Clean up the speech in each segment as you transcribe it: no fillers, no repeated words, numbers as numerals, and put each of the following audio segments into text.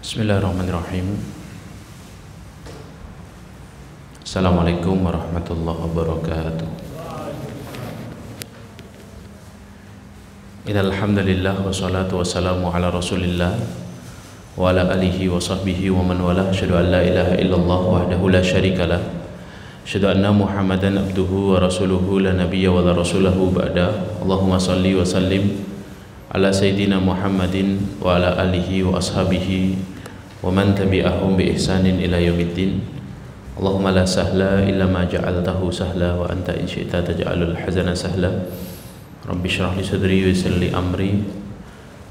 Bismillahirrahmanirrahim. Assalamualaikum warahmatullahi wabarakatuh. Innal hamdalillah wassalatu wassalamu ala Rasulillah wa ala alihi wa sahbihi wa man walah. Asyhadu an la ilaha illallah wahdahu la syarikalah. Asyhadu anna Muhammadan abduhu wa rasuluhu la nabiyya wa la rasulahu ba'da. Allahumma salli wa sallim ala sayyidina Muhammadin wa ala alihi wa ashabihi wa man tabi'ahum bi ihsanin ila yaumiddin. Allahumma la sahla illa ma ja'altahu sahla wa anta in syi'ta taj'alul hazana sahla. Rabbi shrah li sadri wa yassir li amri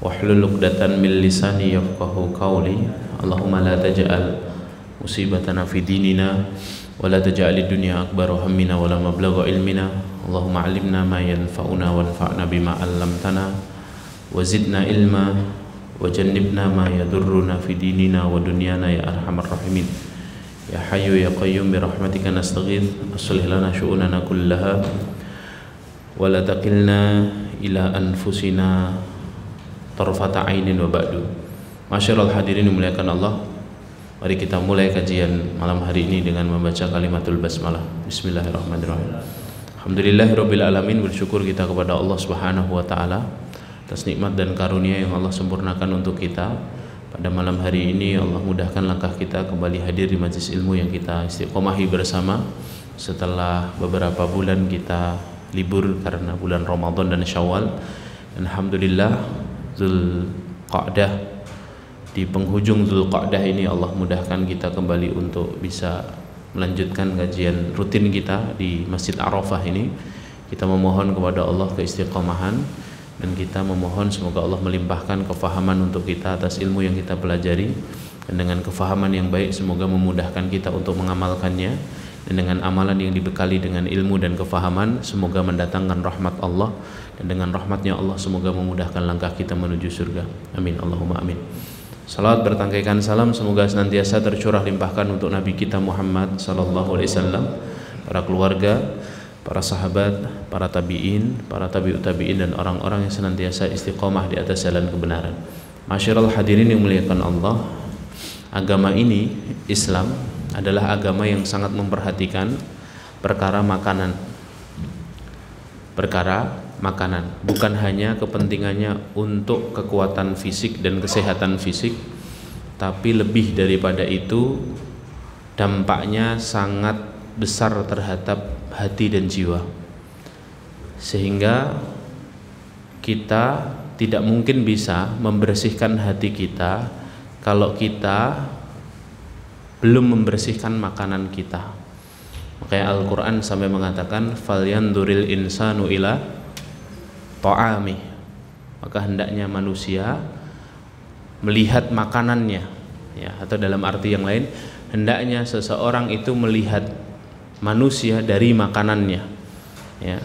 wahlul 'uqdatam min lisani yafqahu qawli. Allahumma la taj'al musibatana fi dinina wa la taj'alid dunya akbar hammina wa la mablagha ilmina. Allahumma 'allimna ma yanfa'una wanfa'na bima 'allamtana wa zidna ilma wa jannibna ma yadurruna fi dinina wa dunyana ya arhamar rahimin. Ya hayyu ya qayyum bi rahmatika nastaghith. Aslih lana syu'unana kullaha wa la taqilna ila anfusina tarfata ainin wa ba'du. Masyarul hadirin dimuliakan Allah, mari kita mulai kajian malam hari ini dengan membaca kalimatul basmalah. Bismillahirrahmanirrahim. Alhamdulillahirabbil alamin. Bersyukur kita kepada Allah Subhanahu wa taala atas nikmat dan karunia yang Allah sempurnakan untuk kita. Pada malam hari ini Allah mudahkan langkah kita kembali hadir di majlis ilmu yang kita istiqomahi bersama setelah beberapa bulan kita libur karena bulan Ramadan dan Syawal. Dan alhamdulillah Zulqa'dah, di penghujung Zulqa'dah ini Allah mudahkan kita kembali untuk bisa melanjutkan kajian rutin kita di Masjid Arafah ini. Kita memohon kepada Allah keistiqomahan dan kita memohon semoga Allah melimpahkan kefahaman untuk kita atas ilmu yang kita pelajari, dan dengan kefahaman yang baik semoga memudahkan kita untuk mengamalkannya, dan dengan amalan yang dibekali dengan ilmu dan kefahaman semoga mendatangkan rahmat Allah, dan dengan rahmatnya Allah semoga memudahkan langkah kita menuju surga. Amin Allahumma amin. Salawat bertangkaikan salam semoga senantiasa tercurah limpahkan untuk Nabi kita Muhammad sallallahu alaihi wasallam, para keluarga, para sahabat, para tabi'in, para tabi'ut tabi'in, dan orang-orang yang senantiasa istiqomah di atas jalan kebenaran. Masyarul hadirin yang muliakan Allah, agama ini, Islam, adalah agama yang sangat memperhatikan perkara makanan. Perkara makanan, bukan hanya kepentingannya untuk kekuatan fisik dan kesehatan fisik, tapi lebih daripada itu dampaknya sangat besar terhadap hati dan jiwa, sehingga kita tidak mungkin bisa membersihkan hati kita kalau kita belum membersihkan makanan kita. Makanya Al-Quran sampai mengatakan falyanzuril insanu ila ta'ami, maka hendaknya manusia melihat makanannya, ya, atau dalam arti yang lain hendaknya seseorang itu melihat manusia dari makanannya, ya,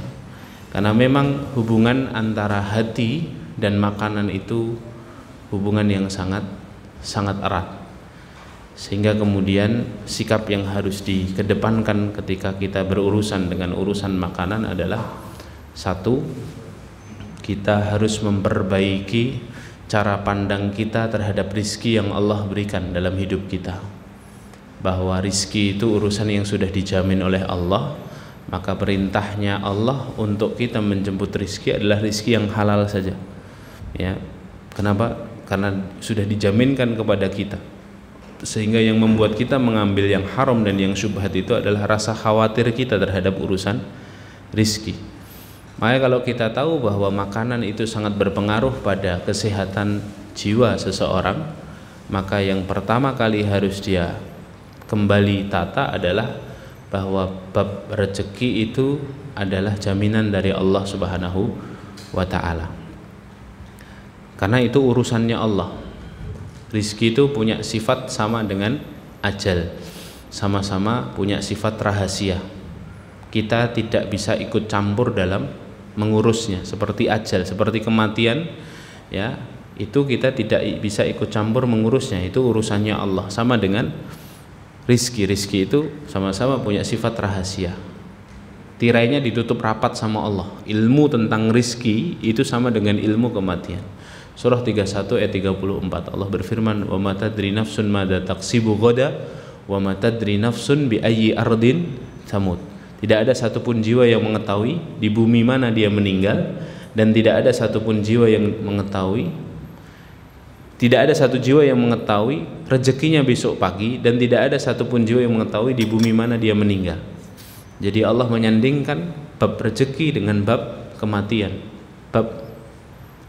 karena memang hubungan antara hati dan makanan itu hubungan yang sangat erat, sehingga kemudian sikap yang harus dikedepankan ketika kita berurusan dengan urusan makanan adalah satu, kita harus memperbaiki cara pandang kita terhadap rizki yang Allah berikan dalam hidup kita, bahwa rizki itu urusan yang sudah dijamin oleh Allah, maka perintahnya Allah untuk kita menjemput rizki adalah rizki yang halal saja, ya. Kenapa? Karena sudah dijaminkan kepada kita, sehingga yang membuat kita mengambil yang haram dan yang syubhat itu adalah rasa khawatir kita terhadap urusan rizki. Maka kalau kita tahu bahwa makanan itu sangat berpengaruh pada kesehatan jiwa seseorang, maka yang pertama kali harus dia kembali tata adalah bahwa bab rezeki itu adalah jaminan dari Allah Subhanahu wa ta'ala, karena itu urusannya Allah. Rizki itu punya sifat sama dengan ajal, sama-sama punya sifat rahasia. Kita tidak bisa ikut campur dalam mengurusnya, seperti ajal, seperti kematian, ya, itu kita tidak bisa ikut campur mengurusnya, itu urusannya Allah. Sama dengan rizki itu sama-sama punya sifat rahasia, tirainya ditutup rapat sama Allah. Ilmu tentang rizki itu sama dengan ilmu kematian. Surah 31 ayat 34. Allah berfirman, "Wa ma tadri nafsun madza taksibu ghada wa ma tadri nafsun bi ayyi ardin tamut." Tidak ada satupun jiwa yang mengetahui di bumi mana dia meninggal, dan tidak ada satupun jiwa yang mengetahui, tidak ada satu jiwa yang mengetahui rezekinya besok pagi, dan tidak ada satupun jiwa yang mengetahui di bumi mana dia meninggal. Jadi Allah menyandingkan bab rezeki dengan bab kematian, bab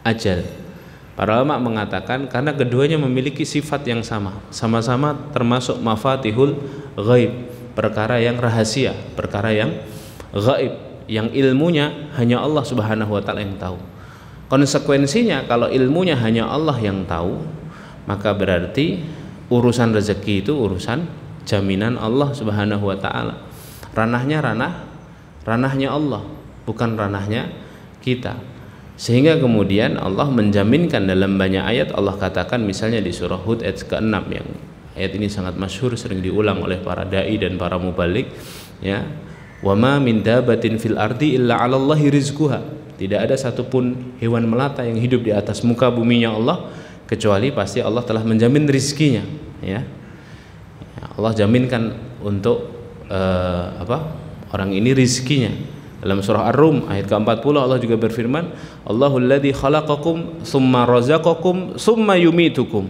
ajal. Para ulama mengatakan karena keduanya memiliki sifat yang sama, sama-sama termasuk mafatihul ghaib, perkara yang rahasia, perkara yang ghaib, yang ilmunya hanya Allah Subhanahu wa taala yang tahu. Konsekuensinya kalau ilmunya hanya Allah yang tahu, maka berarti urusan rezeki itu urusan jaminan Allah Subhanahu wa taala. Ranahnya ranahnya Allah, bukan ranahnya kita. Sehingga kemudian Allah menjaminkan dalam banyak ayat. Allah katakan misalnya di surah Hud ayat ke-6, yang ayat ini sangat masyhur, sering diulang oleh para dai dan para mubalik, ya. Wa ma min dabatin fil ardi illa 'alallahi rizquha. Tidak ada satupun hewan melata yang hidup di atas muka buminya Allah kecuali pasti Allah telah menjamin rizkinya, ya. Allah jaminkan untuk orang ini rizkinya. Dalam surah Ar-Rum ayat ke-40 Allah juga berfirman, Allahul ladzi khalaqakum tsumma razaqakum tsumma yumitukum.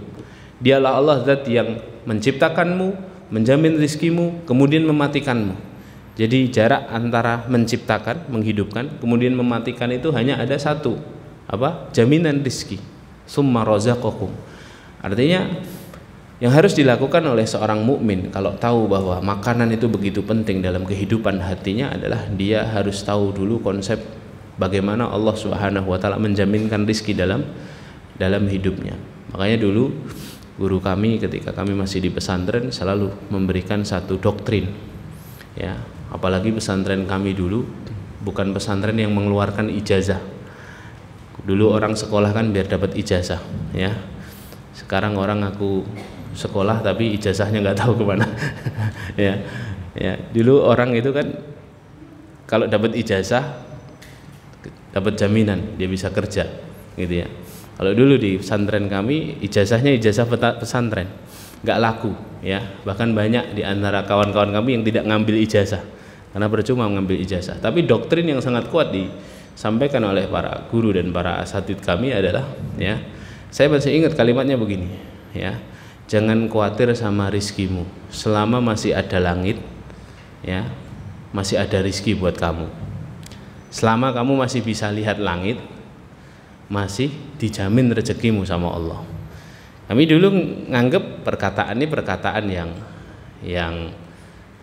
Dialah Allah zat yang menciptakanmu, menjamin rizkimu, kemudian mematikanmu. Jadi jarak antara menciptakan, menghidupkan, kemudian mematikan itu hanya ada satu, jaminan rizki. Tsumma razaqakum. Artinya yang harus dilakukan oleh seorang mukmin kalau tahu bahwa makanan itu begitu penting dalam kehidupan hatinya adalah dia harus tahu dulu konsep bagaimana Allah Subhanahu wa taala menjaminkan rizki dalam hidupnya. Makanya dulu guru kami ketika kami masih di pesantren selalu memberikan satu doktrin, ya. Apalagi pesantren kami dulu bukan pesantren yang mengeluarkan ijazah. Dulu orang sekolah kan biar dapat ijazah, ya. Sekarang orang ngaku sekolah tapi ijazahnya nggak tahu kemana. ya dulu orang itu kan kalau dapat ijazah dapat jaminan dia bisa kerja, gitu ya. Kalau dulu di pesantren kami ijazahnya ijazah pesantren, nggak laku, ya. Bahkan banyak di antara kawan-kawan kami yang tidak ngambil ijazah karena percuma mengambil ijazah. Tapi doktrin yang sangat kuat disampaikan oleh para guru dan para asatidz kami adalah, ya, saya masih ingat kalimatnya begini, ya. Jangan khawatir sama rizkimu, selama masih ada langit, ya, masih ada rizki buat kamu. Selama kamu masih bisa lihat langit, masih dijamin rezekimu sama Allah. Kami dulu nganggep perkataan ini perkataan yang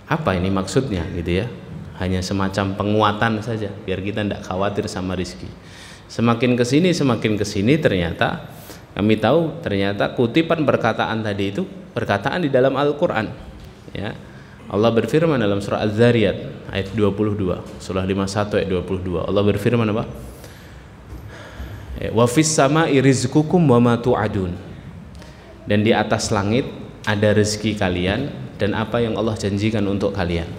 apa ini maksudnya, gitu ya. Hanya semacam penguatan saja, biar kita tidak khawatir sama rizki. Semakin kesini ternyata kami tahu ternyata kutipan perkataan tadi itu perkataan di dalam Al-Quran, ya. Allah berfirman dalam surah Az-Zariyat ayat 22, surah 51 ayat 22. Allah berfirman apa? Wa fis sama'i rizqukum wa ma tu'adun. Dan di atas langit ada rezeki kalian dan apa yang Allah janjikan untuk kalian.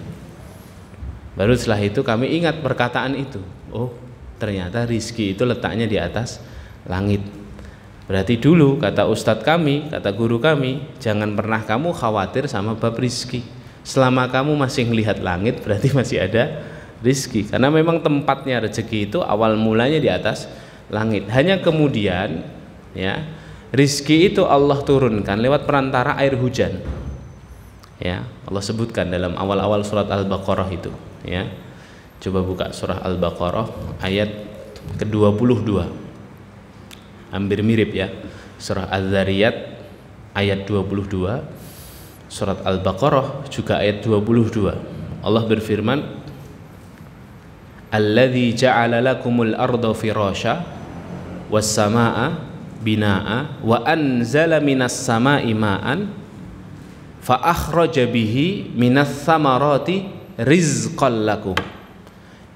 Baru setelah itu kami ingat perkataan itu. Oh, ternyata rizki itu letaknya di atas langit. Berarti dulu kata ustadz kami, kata guru kami, jangan pernah kamu khawatir sama bab rizki. Selama kamu masih melihat langit berarti masih ada rizki. Karena memang tempatnya rezeki itu awal mulanya di atas langit. Hanya kemudian, ya, rizki itu Allah turunkan lewat perantara air hujan, ya. Allah sebutkan dalam awal-awal surat Al-Baqarah itu, ya. Coba buka surah Al-Baqarah ayat ke-22. Hampir mirip, ya. Surah Az-Zariyat ayat 22, surat Al-Baqarah juga ayat 22. Allah berfirman, Alladzi ja'ala lakumul arda firasya was samaa'a binaa'a wa anzala minas samaa'i ma'an fa akhraja bihi minas samarati rizqan lakum.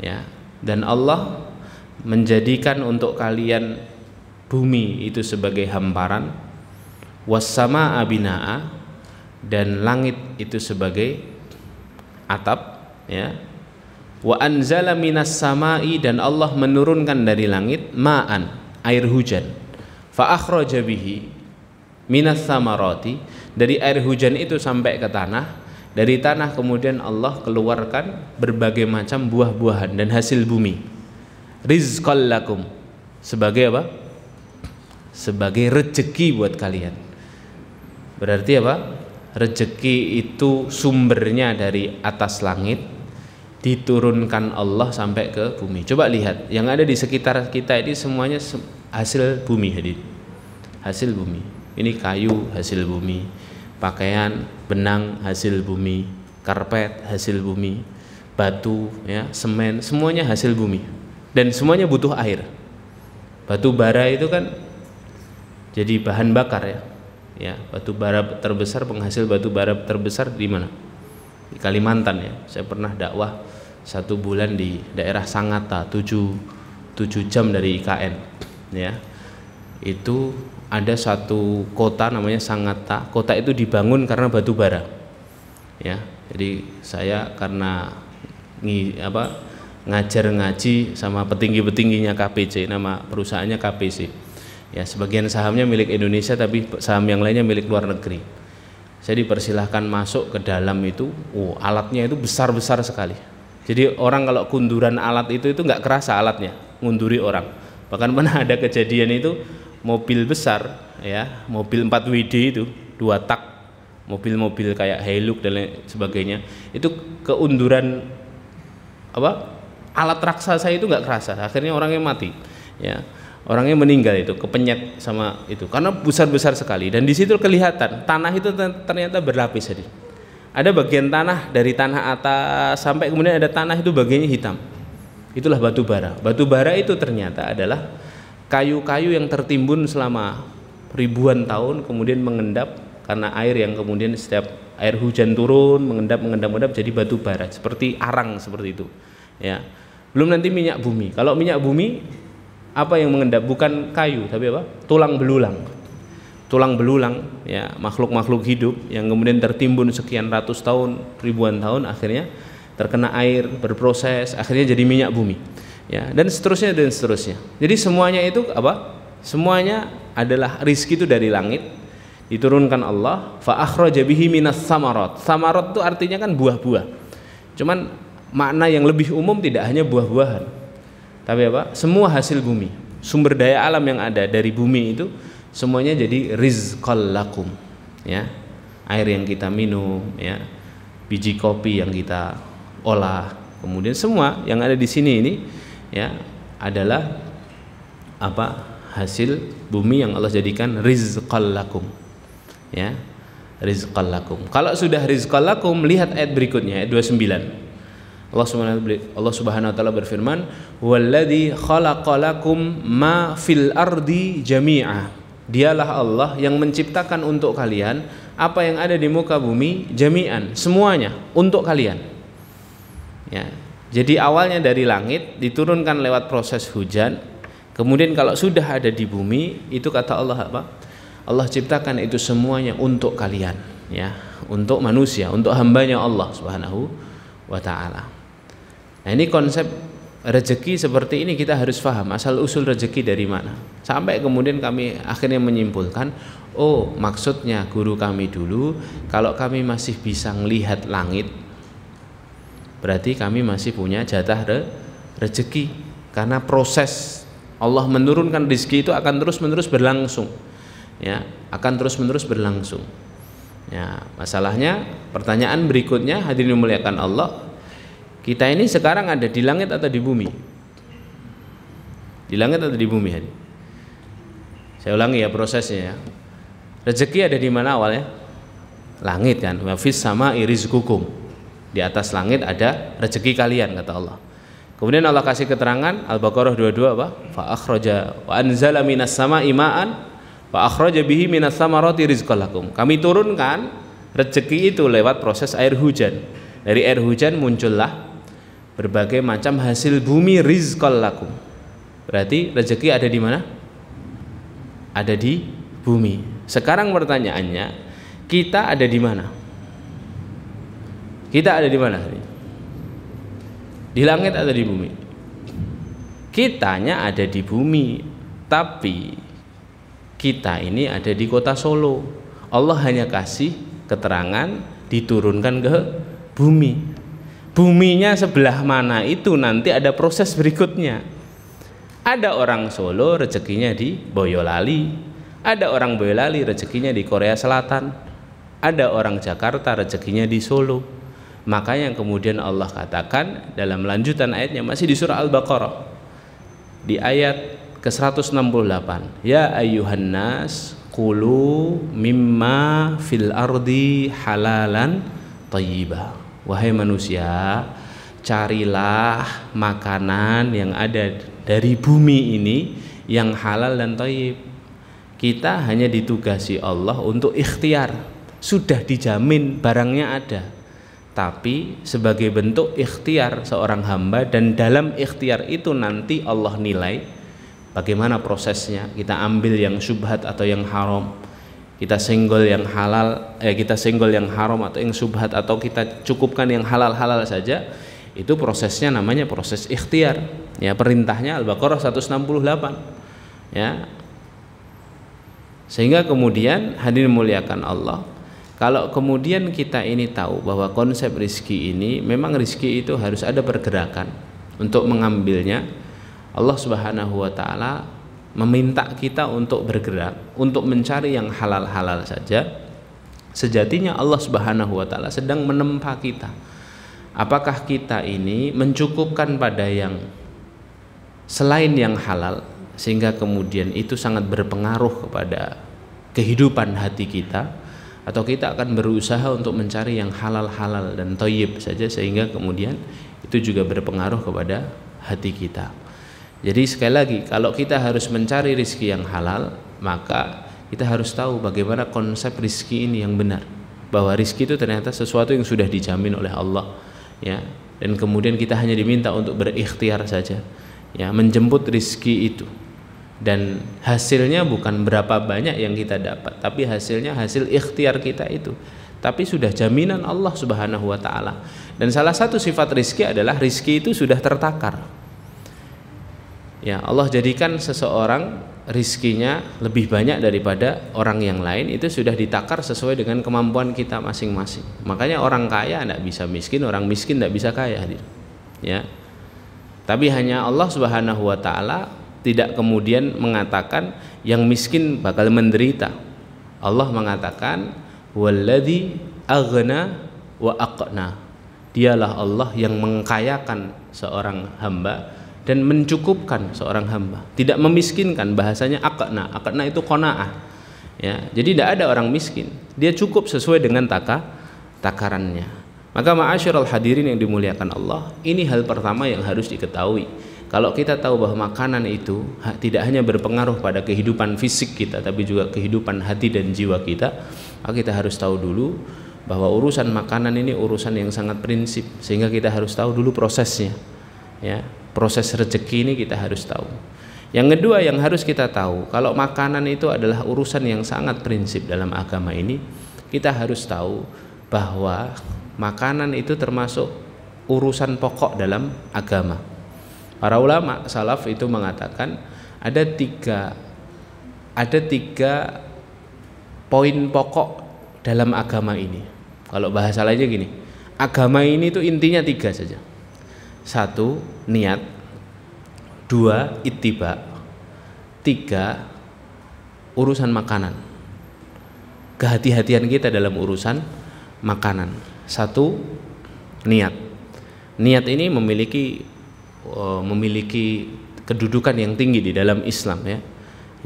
Ya, dan Allah menjadikan untuk kalian bumi itu sebagai hamparan, was-samaa'a binaa'a, dan langit itu sebagai atap, ya. Wa anzala minas samaa'i, dan Allah menurunkan dari langit ma'an, air hujan. fa akhraja bihi minas samarati, dari air hujan itu sampai ke tanah, dari tanah kemudian Allah keluarkan berbagai macam buah-buahan dan hasil bumi, rizqal lakum, sebagai apa? Sebagai rezeki buat kalian. Berarti apa? Rezeki itu sumbernya dari atas langit, diturunkan Allah sampai ke bumi. Coba lihat, yang ada di sekitar kita ini semuanya hasil bumi, hadir. Hasil bumi. Ini kayu hasil bumi, pakaian, benang hasil bumi, karpet hasil bumi, batu, ya, semen, semuanya hasil bumi. Dan semuanya butuh air. Batu bara itu kan jadi bahan bakar, ya. Ya, batu bara terbesar, penghasil batu bara terbesar di mana? Di Kalimantan, ya. Saya pernah dakwah 1 bulan di daerah Sangatta, 7 jam dari IKN, ya. Itu ada satu kota namanya Sangatta. Kota itu dibangun karena batu bara, ya. Jadi saya karena ngajar ngaji sama petinggi-petingginya KPC, nama perusahaannya KPC. Ya, sebagian sahamnya milik Indonesia tapi saham yang lainnya milik luar negeri. Saya dipersilahkan masuk ke dalam itu, alatnya itu besar-besar sekali. Jadi orang kalau kunduran alat itu nggak kerasa alatnya, ngunduri orang. Bahkan pernah ada kejadian itu mobil besar, ya, mobil 4WD itu 2 tak, mobil-mobil kayak Hilux dan lain sebagainya, itu keunduran alat raksasa itu nggak kerasa. Akhirnya orangnya mati, ya. Orangnya meninggal itu kepenyet sama itu karena besar-besar sekali. Dan di situ kelihatan tanah itu ternyata berlapis. Jadi ada bagian tanah dari tanah atas sampai kemudian ada tanah itu bagiannya hitam. Itulah batu bara. Batu bara itu ternyata adalah kayu-kayu yang tertimbun selama ribuan tahun kemudian mengendap karena air yang kemudian setiap air hujan turun mengendap jadi batu bara seperti arang seperti itu, ya. Belum nanti minyak bumi. Kalau minyak bumi apa yang mengendap? Bukan kayu tapi apa? Tulang belulang, ya, makhluk-makhluk hidup yang kemudian tertimbun sekian ratus tahun, ribuan tahun, akhirnya terkena air, berproses, akhirnya jadi minyak bumi, ya, dan seterusnya. Jadi semuanya itu apa? Semuanya adalah rizki itu dari langit, diturunkan Allah. Fa akhraja bihi minas samarat. Samarat itu artinya kan buah-buah. Cuman makna yang lebih umum tidak hanya buah-buahan, tapi apa? Semua hasil bumi, sumber daya alam yang ada dari bumi itu semuanya jadi rizqal lakum, ya. Air yang kita minum, ya, biji kopi yang kita olah, kemudian semua yang ada di sini ini, ya, adalah apa? Hasil bumi yang Allah jadikan rizqal lakum, ya, rizqal lakum. Kalau sudah rizqal lakum, lihat ayat berikutnya, ayat 29. Allah Subhanahu wa taala berfirman, "Walladzi khalaqalakum ma fil ardi jami'a." Dialah Allah yang menciptakan untuk kalian apa yang ada di muka bumi jami'an, semuanya untuk kalian. Ya. Jadi awalnya dari langit diturunkan lewat proses hujan. Kemudian kalau sudah ada di bumi, itu kata Allah apa? Allah ciptakan itu semuanya untuk kalian, ya, untuk manusia, untuk hambanya Allah Subhanahu wa taala. Nah, ini konsep rezeki seperti ini kita harus paham asal usul rezeki dari mana. Sampai kemudian kami akhirnya menyimpulkan, oh, maksudnya guru kami dulu kalau kami masih bisa melihat langit, berarti kami masih punya jatah rezeki, karena proses Allah menurunkan rezeki itu akan terus-menerus berlangsung, ya, akan terus-menerus berlangsung. Ya, masalahnya pertanyaan berikutnya, hadirin dimuliakan Allah, kita ini sekarang ada di langit atau di bumi? Di langit atau di bumi? Saya ulangi ya prosesnya, ya. Rezeki ada di mana awalnya? Langit, kan? Wa fis sama'i rizqukum. Di atas langit ada rezeki kalian, kata Allah. Kemudian Allah kasih keterangan Al-Baqarah 22 apa? Fa akhraja wa anzala minas sama'i ma'an fa akhraja bihi minas samarati rizqan lakum. Kami turunkan rezeki itu lewat proses air hujan. Dari air hujan muncullah berbagai macam hasil bumi rizqal lakum. Berarti rezeki ada di mana? Ada di bumi. Sekarang pertanyaannya, kita ada di mana? Kita ada di mana? Di langit atau di bumi? Kitanya ada di bumi, tapi kita ini ada di kota Solo. Allah hanya kasih keterangan diturunkan ke bumi. Buminya sebelah mana itu nanti ada proses berikutnya. Ada orang Solo rezekinya di Boyolali, ada orang Boyolali rezekinya di Korea Selatan, ada orang Jakarta rezekinya di Solo. Makanya kemudian Allah katakan dalam lanjutan ayatnya masih di surah Al-Baqarah di ayat ke-168, ya ayyuhan nas kulu mimma fil ardi halalan thayyibah. Wahai manusia, carilah makanan yang ada dari bumi ini yang halal dan thayyib. Kita hanya ditugasi Allah untuk ikhtiar. Sudah dijamin barangnya ada, tapi sebagai bentuk ikhtiar seorang hamba, dan dalam ikhtiar itu nanti Allah nilai bagaimana prosesnya. Kita ambil yang syubhat atau yang haram, kita senggol yang halal, kita senggol yang haram atau yang syubhat, atau kita cukupkan yang halal-halal saja. Itu prosesnya namanya proses ikhtiar. Ya, perintahnya Al-Baqarah 168. Ya. Sehingga kemudian hadirin muliakan Allah, kalau kemudian kita ini tahu bahwa konsep rizki ini memang rizki itu harus ada pergerakan untuk mengambilnya, Allah Subhanahu wa ta'ala meminta kita untuk bergerak, untuk mencari yang halal-halal saja. Sejatinya Allah Subhanahu wa ta'ala sedang menempa kita. Apakah kita ini mencukupkan pada yang selain yang halal, sehingga kemudian itu sangat berpengaruh kepada kehidupan hati kita, atau kita akan berusaha untuk mencari yang halal-halal dan thayyib saja, sehingga kemudian itu juga berpengaruh kepada hati kita. Jadi sekali lagi, kalau kita harus mencari rizki yang halal, maka kita harus tahu bagaimana konsep rizki ini yang benar, bahwa rizki itu ternyata sesuatu yang sudah dijamin oleh Allah, ya. Dan kemudian kita hanya diminta untuk berikhtiar saja, ya, menjemput rizki itu. Dan hasilnya bukan berapa banyak yang kita dapat, tapi hasilnya hasil ikhtiar kita itu. Tapi sudah jaminan Allah Subhanahu wa ta'ala. Dan salah satu sifat rizki adalah rizki itu sudah tertakar. Ya, Allah jadikan seseorang rizkinya lebih banyak daripada orang yang lain, itu sudah ditakar sesuai dengan kemampuan kita masing-masing. Makanya orang kaya tidak bisa miskin, orang miskin tidak bisa kaya. Ya. Tapi hanya Allah Subhanahu wa ta'ala tidak kemudian mengatakan yang miskin bakal menderita. Allah mengatakan walladzi aghna wa aqna. Dialah Allah yang mengkayakan seorang hamba dan mencukupkan seorang hamba, tidak memiskinkan. Bahasanya aqna. Aqna itu qanaah. Ya, jadi tidak ada orang miskin. Dia cukup sesuai dengan takarannya. Maka ma'asyiral hadirin yang dimuliakan Allah, ini hal pertama yang harus diketahui. Kalau kita tahu bahwa makanan itu tidak hanya berpengaruh pada kehidupan fisik kita, tapi juga kehidupan hati dan jiwa kita, maka kita harus tahu dulu bahwa urusan makanan ini urusan yang sangat prinsip, sehingga kita harus tahu dulu prosesnya. Ya, proses rezeki ini kita harus tahu. Yang kedua yang harus kita tahu, kalau makanan itu adalah urusan yang sangat prinsip dalam agama ini, kita harus tahu bahwa makanan itu termasuk urusan pokok dalam agama. Para ulama salaf itu mengatakan ada tiga poin pokok dalam agama ini. Kalau bahasa lainnya gini, agama ini itu intinya tiga saja. Satu, niat. Dua, ittiba. Tiga, urusan makanan. Kehati-hatian kita dalam urusan makanan. Satu, niat. Niat ini memiliki kedudukan yang tinggi di dalam Islam, ya.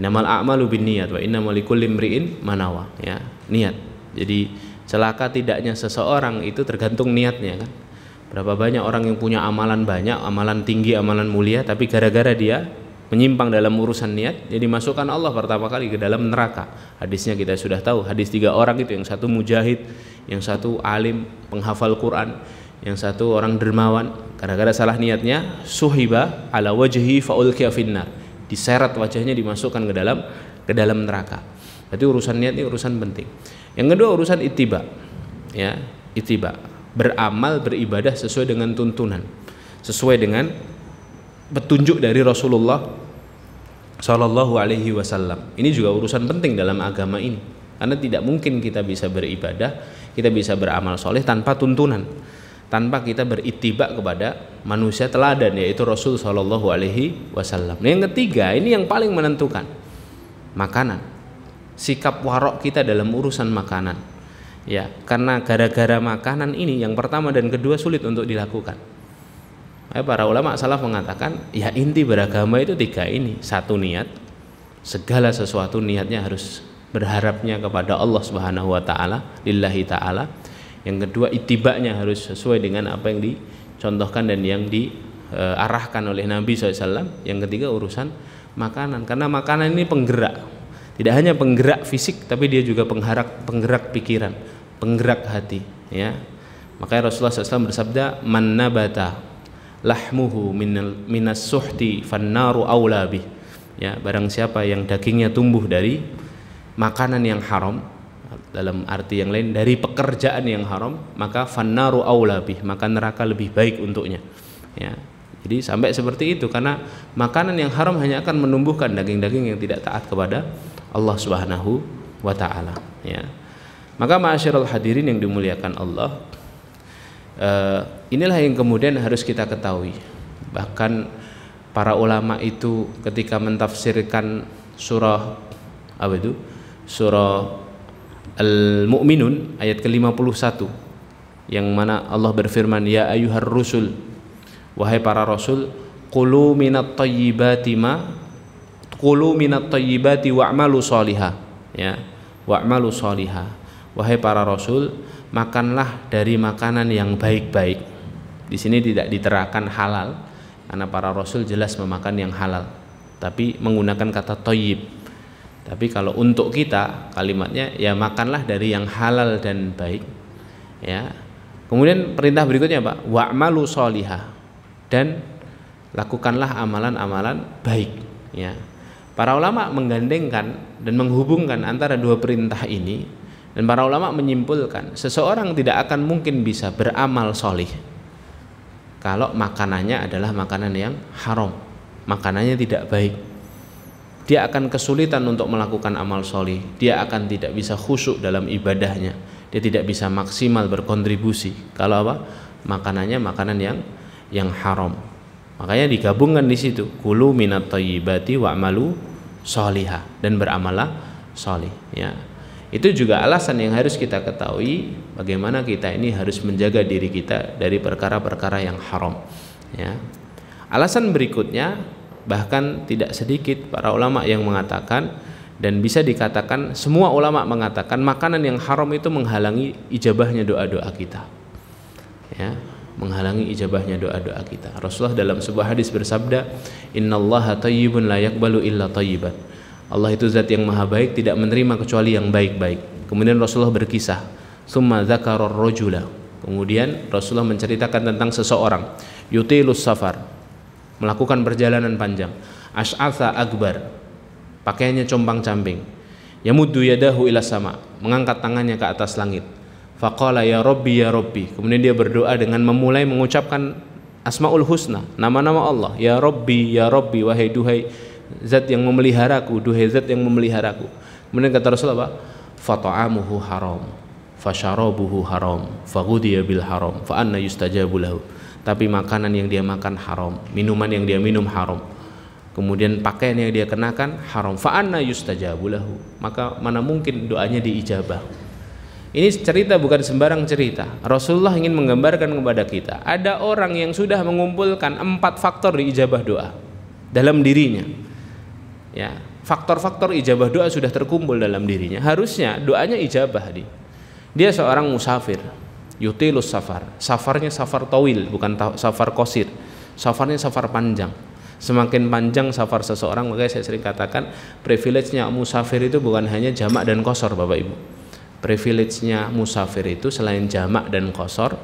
Innamal a'malu binniyat wa innamal likulli imri'in ma nawa, ya. Niat. Jadi celaka tidaknya seseorang itu tergantung niatnya, kan. Berapa banyak orang yang punya amalan banyak, amalan tinggi, amalan mulia, tapi gara-gara dia menyimpang dalam urusan niat, jadi masukkan Allah pertama kali ke dalam neraka. Hadisnya kita sudah tahu, hadis 3 orang itu, yang satu mujahid, yang satu alim penghafal Quran, yang satu orang dermawan, gara-gara salah niatnya suhiba ala wajhi faulqiya finnar, diseret wajahnya, dimasukkan ke dalam neraka. Berarti urusan niat ini urusan penting. Yang kedua urusan ittiba, ya, ittiba, beramal, beribadah sesuai dengan tuntunan, sesuai dengan petunjuk dari Rasulullah Sallallahu alaihi wasallam. Ini juga urusan penting dalam agama ini, karena tidak mungkin kita bisa beribadah, kita bisa beramal soleh tanpa tuntunan, tanpa kita berittiba kepada manusia teladan, yaitu Rasul Sallallahu alaihi wasallam. Nah, yang ketiga, ini yang paling menentukan, makanan. Sikap warok kita dalam urusan makanan. Ya, karena gara-gara makanan ini yang pertama dan kedua sulit untuk dilakukan. Para ulama salaf mengatakan, ya inti beragama itu tiga ini. Satu, niat. Segala sesuatu niatnya harus berharapnya kepada Allah Subhanahu wa taala, lillahi taala. Yang kedua, ittiba'nya harus sesuai dengan apa yang dicontohkan dan yang diarahkan oleh Nabi SAW. Yang ketiga, urusan makanan, karena makanan ini penggerak. Tidak hanya penggerak fisik, tapi dia juga penggerak pikiran, penggerak hati, ya. Makanya Rasulullah SAW bersabda, man nabata lahmuhu minas suhti fannaru aula bih. Ya, barang siapa yang dagingnya tumbuh dari makanan yang haram, dalam arti yang lain dari pekerjaan yang haram, maka fannaru aula bih, maka neraka lebih baik untuknya. Ya. Jadi sampai seperti itu, karena makanan yang haram hanya akan menumbuhkan daging-daging yang tidak taat kepada Allah Subhanahu wa taala, ya. Maka ma'asyiral hadirin yang dimuliakan Allah, inilah yang kemudian harus kita ketahui. Bahkan para ulama itu ketika mentafsirkan surah surah Al-Mu'minun ayat ke-51, yang mana Allah berfirman, ya ayyuhar rusul, wahai para rasul, qulu minat thayyibati wa'malu sholihah, ya, wa'malu sholihah. Wahai para rasul, makanlah dari makanan yang baik-baik. Di sini tidak diterangkan halal, karena para rasul jelas memakan yang halal, tapi menggunakan kata thayyib. Tapi kalau untuk kita kalimatnya, ya makanlah dari yang halal dan baik, ya. Kemudian perintah berikutnya Pak, wa'malu sholihah, dan lakukanlah amalan-amalan baik, ya. Para ulama menggandengkan dan menghubungkan antara dua perintah ini, dan para ulama menyimpulkan seseorang tidak akan mungkin bisa beramal solih kalau makanannya adalah makanan yang haram, makanannya tidak baik. Dia akan kesulitan untuk melakukan amal solih, dia akan tidak bisa khusyuk dalam ibadahnya, dia tidak bisa maksimal berkontribusi kalau makanannya makanan yang haram. Makanya digabungkan di situ, kulu minat thayyibati wa'malu sholihah, dan beramalah solih, ya. Itu juga alasan yang harus kita ketahui, bagaimana kita ini harus menjaga diri kita dari perkara-perkara yang haram, ya. Alasan berikutnya, bahkan tidak sedikit para ulama yang mengatakan, dan bisa dikatakan semua ulama mengatakan, makanan yang haram itu menghalangi ijabahnya doa-doa kita, ya, menghalangi ijabahnya doa-doa kita. Rasulullah dalam sebuah hadis bersabda, innallaha thayyibun la yaqbalu illa thayyiban. Allah itu zat yang maha baik, tidak menerima kecuali yang baik-baik. Kemudian Rasulullah berkisah, summa dzakara ar-rajula. Kemudian Rasulullah menceritakan tentang seseorang, yutilus safar, melakukan perjalanan panjang, ash'atha akbar, pakaiannya compang-camping, yamuddu yadahu ila sama, mengangkat tangannya ke atas langit. Faqala ya Rabbi ya Rabbi. Kemudian dia berdoa dengan memulai mengucapkan Asmaul Husna, nama-nama Allah, ya Rabbi ya Rabbi, wahai duhai zat yang memeliharaku, duhai zat yang memeliharaku. Kemudian kata Rasulullah, fata'amuhu haram, fasyarabuhu haram, faghudiya bil haram, fa anna yustajabu lahu. Tapi makanan yang dia makan haram, minuman yang dia minum haram, kemudian pakaian yang dia kenakan haram, fa anna yustajabu lahu, maka mana mungkin doanya diijabah. Ini cerita bukan sembarang cerita. Rasulullah ingin menggambarkan kepada kita, ada orang yang sudah mengumpulkan 4 faktor diijabah doa dalam dirinya, ya. Faktor-faktor ijabah doa sudah terkumpul dalam dirinya, harusnya doanya ijabah. Dia seorang musafir, yutilus safar, safarnya safar tawil, bukan safar qasir, safarnya safar panjang. Semakin panjang safar seseorang, makanya saya sering katakan, privilege-nya musafir itu bukan hanya jamak dan qasar, Bapak Ibu. Privilege-nya musafir itu selain jamak dan qasar,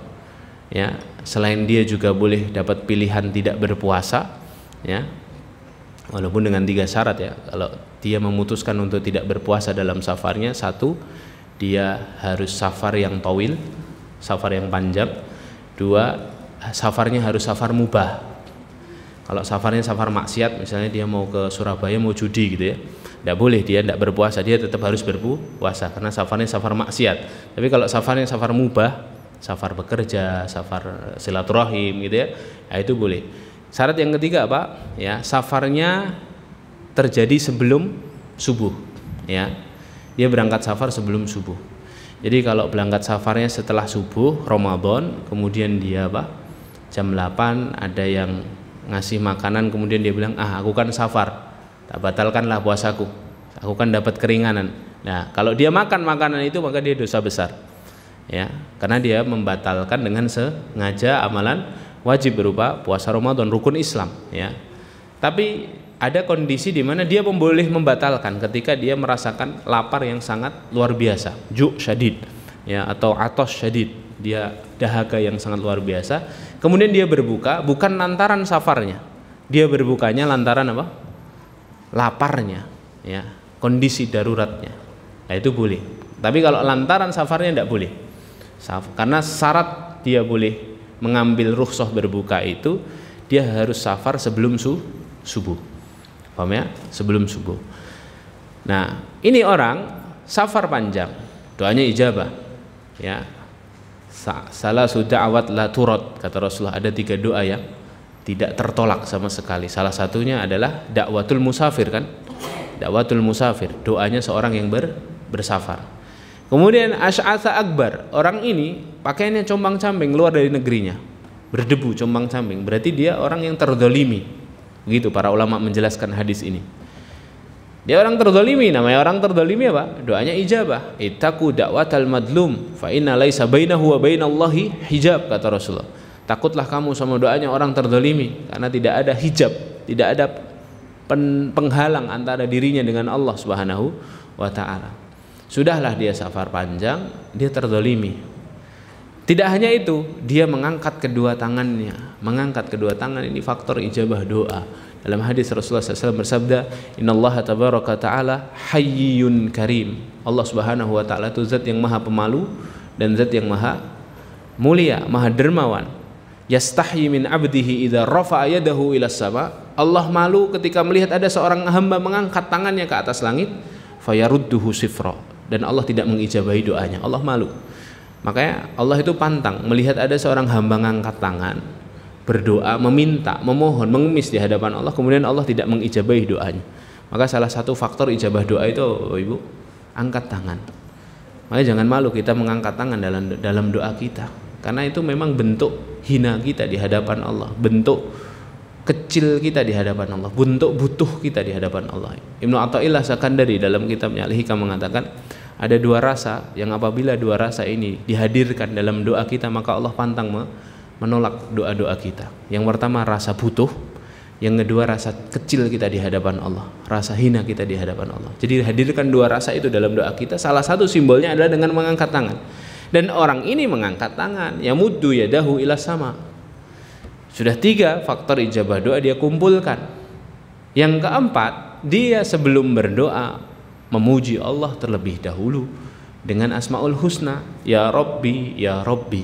ya, selain dia juga boleh dapat pilihan tidak berpuasa, ya, walaupun dengan 3 syarat, ya. Kalau dia memutuskan untuk tidak berpuasa dalam safarnya, 1, dia harus safar yang tawil, safar yang panjang. 2, safarnya harus safar mubah, Kalau safarnya safar maksiat, misalnya dia mau ke Surabaya mau judi gitu ya, tidak boleh, dia tidak berpuasa, dia tetap harus berpuasa karena safarnya safar maksiat. Tapi kalau safarnya safar mubah, safar bekerja, safar silaturahim gitu ya, nah itu boleh. Syarat yang ketiga apa? Ya, safarnya terjadi sebelum subuh. Ya, dia berangkat safar sebelum subuh. Jadi kalau berangkat safarnya setelah subuh Ramadan, kemudian dia apa? Jam 8 ada yang ngasih makanan, kemudian dia bilang, aku kan safar, tak batalkanlah puasaku, aku kan dapat keringanan. Nah, kalau dia makan makanan itu maka dia dosa besar, ya, karena dia membatalkan dengan sengaja amalan wajib berupa puasa Ramadan, rukun Islam, ya. Tapi ada kondisi di mana dia boleh membatalkan ketika dia merasakan lapar yang sangat luar biasa, ju' syadid, ya, atau atos syadid, dia dahaga yang sangat luar biasa. Kemudian dia berbuka bukan lantaran safarnya, dia berbukanya lantaran apa? Laparnya, ya, kondisi daruratnya. Nah, itu boleh. Tapi kalau lantaran safarnya tidak boleh. Karena syarat dia boleh mengambil rukhsah berbuka itu dia harus safar sebelum subuh. Paham ya? Sebelum subuh. Nah, ini orang safar panjang, doanya ijabah. Ya. Salah sudah awat la turad, kata Rasulullah, ada 3 doa yang tidak tertolak sama sekali. Salah satunya adalah dakwatul musafir, kan? Dakwatul musafir, doanya seorang yang bersafar. Kemudian asy'atsa akbar, orang ini pakaiannya combang-cambing keluar dari negerinya, berdebu combang-cambing, berarti dia orang yang terdolimi. Begitu para ulama menjelaskan hadis ini. Dia orang terdolimi, namanya orang terdolimi apa? Doanya ijabah. Ittaqu da'watal madlum fa inna laisa bainahu wa bainallahi hijab, kata Rasulullah. Takutlah kamu sama doanya orang terdolimi, karena tidak ada hijab, tidak ada penghalang antara dirinya dengan Allah Subhanahu wa ta'ala. Sudahlah dia safar panjang, dia terdolimi. Tidak hanya itu, dia mengangkat kedua tangannya. Mengangkat kedua tangan ini faktor ijabah doa. Dalam hadis Rasulullah SAW bersabda, Innallaha tabaraka ta'ala hayyun karim. Allah Subhanahu wa ta'ala itu zat yang maha pemalu dan zat yang maha mulia, maha dermawan. Yastahyi min abdihi idza rafa'a yadahu ila sama. Allah malu ketika melihat ada seorang hamba mengangkat tangannya ke atas langit, fayarudduhu sifra, dan Allah tidak mengijabahi doanya. Allah malu. Makanya Allah itu pantang melihat ada seorang hamba mengangkat tangan, berdoa, meminta, memohon, mengemis di hadapan Allah, kemudian Allah tidak mengijabahi doanya. Maka salah satu faktor ijabah doa itu, Ibu, angkat tangan. Makanya jangan malu kita mengangkat tangan dalam doa kita, karena itu memang bentuk hina kita di hadapan Allah, bentuk kecil kita di hadapan Allah, bentuk butuh kita di hadapan Allah. Ibnu Athaillah Sakandari dalam kitabnya Al-Hikam mengatakan, ada 2 rasa yang apabila 2 rasa ini dihadirkan dalam doa kita, maka Allah pantang menolak doa-doa kita. Yang pertama rasa butuh, yang kedua rasa kecil kita di hadapan Allah, rasa hina kita di hadapan Allah. Jadi hadirkan 2 rasa itu dalam doa kita. Salah satu simbolnya adalah dengan mengangkat tangan. Dan orang ini mengangkat tangan, yamuddu yadahu ila sama. Sudah 3 faktor ijabah doa dia kumpulkan. Yang keempat, dia sebelum berdoa memuji Allah terlebih dahulu dengan Asmaul Husna, ya Rabbi, ya Rabbi.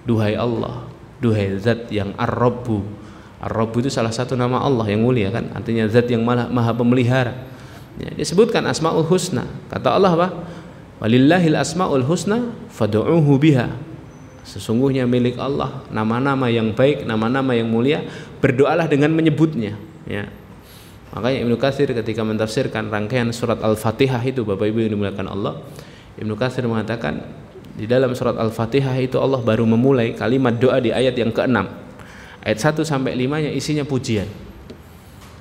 Duhai Allah, duhai zat yang Ar-Rabbu. Ar-Rabbu itu salah satu nama Allah yang mulia, kan? Artinya zat yang maha pemelihara. Ya, disebutkan Asmaul Husna. Kata Allah apa? Walillahil asmaul husna fad'uuhu biha. Sesungguhnya milik Allah nama-nama yang baik, nama-nama yang mulia, berdoalah dengan menyebutnya, ya. Makanya Ibnu Katsir ketika mentafsirkan rangkaian surat Al-Fatihah itu, Bapak Ibu yang dimuliakan Allah, Ibnu Katsir mengatakan di dalam surat Al-Fatihah itu Allah baru memulai kalimat doa di ayat yang ke-6. Ayat 1 sampai 5-nya isinya pujian.